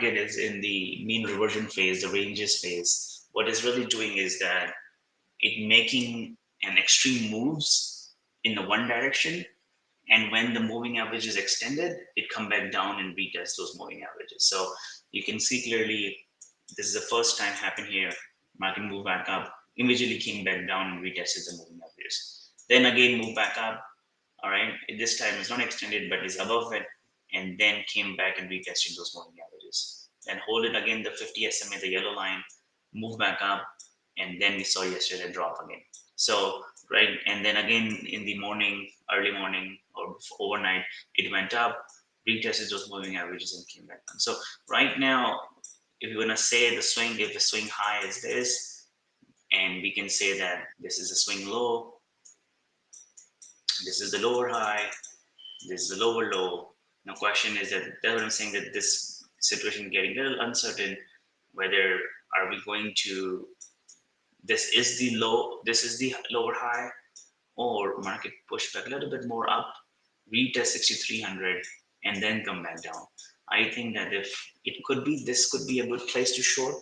market is in the mean reversion phase, the ranges phase, what it's really doing is that it making an extreme moves in the one direction, and when the moving average is extended, it come back down and retest those moving averages. So you can see clearly this is the first time happened here. Market moved back up, immediately came back down and retested the moving averages. Then again moved back up. All right, this time it's not extended, but it's above it, and then came back and retested those moving averages. Then hold it again, the 50 SMA, the yellow line, move back up, and then we saw yesterday drop again. So right, and then again in the morning, early morning or overnight, it went up, retested those moving averages and came back down. So right now, if you're gonna say the swing, if the swing high is this, and we can say that this is a swing low, this is the lower high, this is the lower low. Now question is that that's what I'm saying, that this situation getting a little uncertain, whether are we going to, this is the low, this is the lower high, or market push back a little bit more up, retest 6,300 and then come back down. I think that if it could be, this could be a good place to short,